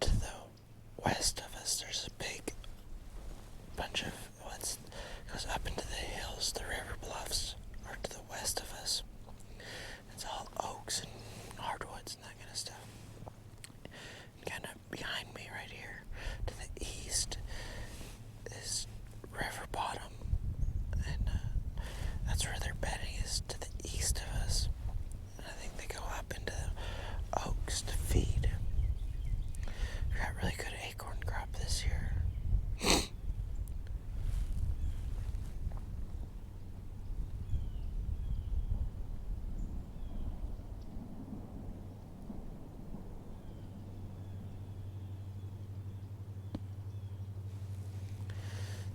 to the west of us, there's a big bunch of what's goes up into the hills. The river bluffs are to the west of us. It's all oaks and hardwoods and that kind of stuff. And kind of behind me right here to the east is river bottom, and that's where their bedding is, to the east of us. And I think they go up into the oaks to feed. We got really good acorn crop this year.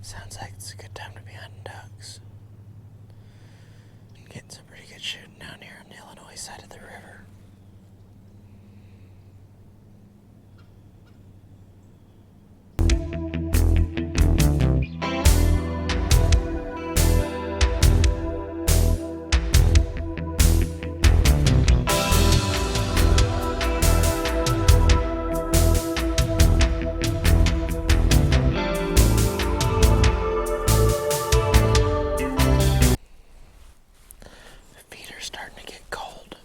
Sounds like it's a good time to be hunting ducks. And getting some pretty good shooting down here on the Illinois side of the river. Starting to get cold.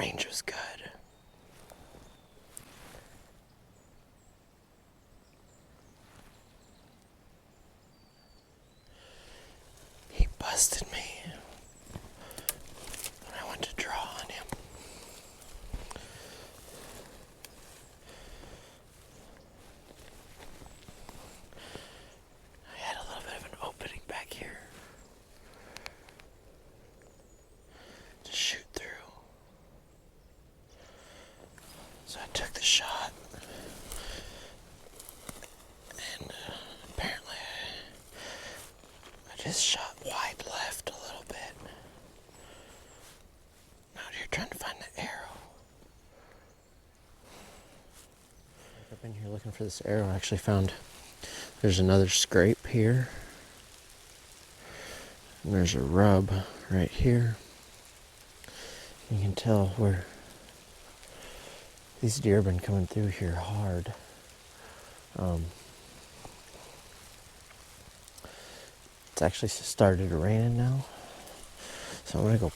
range was good. He busted me when I went to draw on him. I had a little bit of an opening back here to shoot through. So I took the shot, and apparently I just shot wide left a little bit. I'm out here trying to find the arrow. I've been here looking for this arrow. I actually found there's another scrape here, and there's a rub right here. You can tell where these deer have been coming through here hard. It's actually started raining now, so I'm gonna go.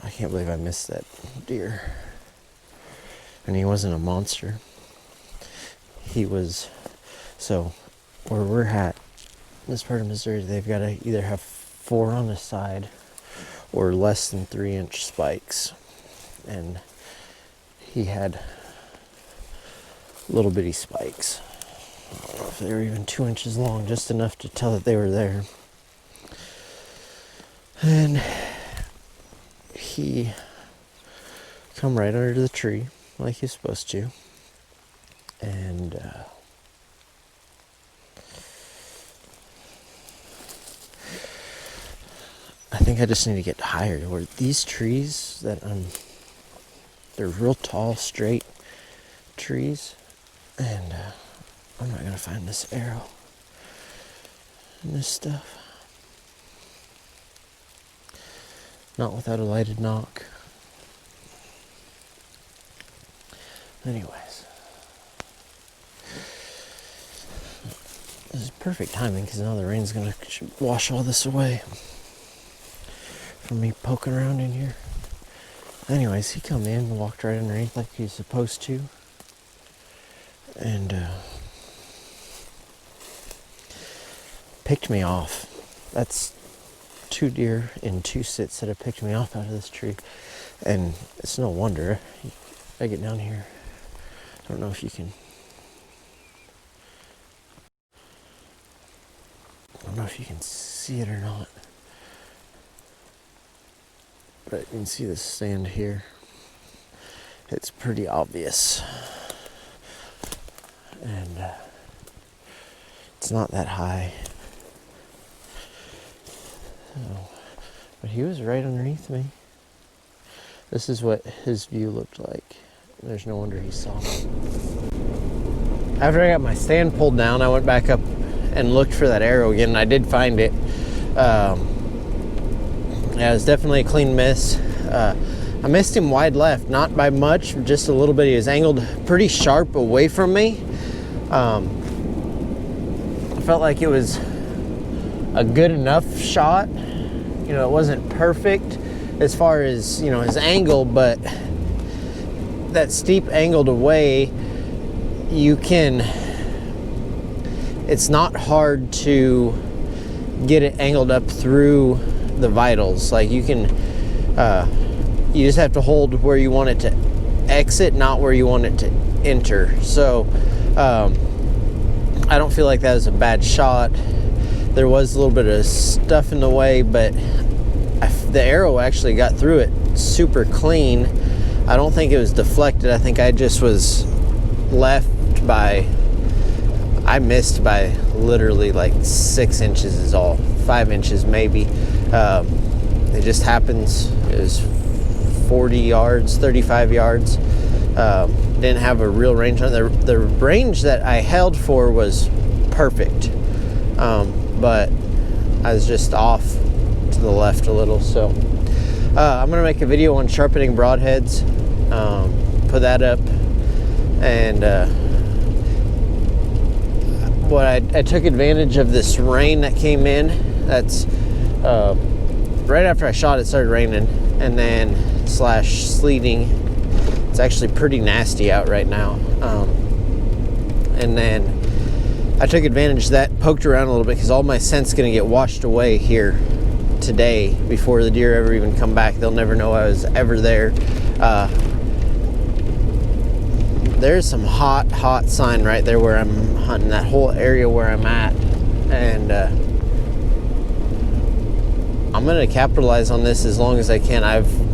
I can't believe I missed that deer. And he wasn't a monster. He was, so where we're at, this part of Missouri, they've got to either have 4 on the side or less than 3-inch spikes. And he had little bitty spikes. I don't know if they were even 2 inches long, just enough to tell that they were there. And he come right under the tree like he's supposed to. And I think I just need to get higher. Where these trees that they're real tall, straight trees, and I'm not gonna find this arrow and this stuff. Not without a lighted knock. Anyways, this is perfect timing because now the rain's gonna wash all this away from me poking around in here. Anyways, he come in and walked right underneath like he's supposed to, and picked me off. That's 2 deer in 2 sits that have picked me off out of this tree, and it's no wonder. I get down here. I don't know if you can. I don't know if you can see it or not, but you can see the stand here. It's pretty obvious, and it's not that high. So, but he was right underneath me. This is what his view looked like. There's no wonder he saw me. After I got my stand pulled down, I went back up and looked for that arrow again, and I did find it. Yeah, it was definitely a clean miss. I missed him wide left, not by much, just a little bit. He was angled pretty sharp away from me. I felt like it was a good enough shot. You know, it wasn't perfect as far as, you know, his angle, but that steep angled away, it's not hard to get it angled up through the vitals. Like you just have to hold where you want it to exit, not where you want it to enter. So I don't feel like that was a bad shot. There was a little bit of stuff in the way, but the arrow actually got through it super clean. I don't think it was deflected. I think I just was I missed by literally like 6 inches is all, 5 inches maybe. It just happens. It was 40 yards, 35 yards. Didn't have a real range on it. The range that I held for was perfect. But I was just off to the left a little. So I'm gonna make a video on sharpening broadheads, put that up, and I took advantage of this rain that came in. That's right after I shot, it started raining, and then slash sleeting. It's actually pretty nasty out right now. And then I took advantage of that, poked around a little bit, because all my scent's going to get washed away here today before the deer ever even come back. They'll never know I was ever there. There's some hot sign right there where I'm hunting, that whole area where I'm at. And I'm going to capitalize on this as long as I can. I've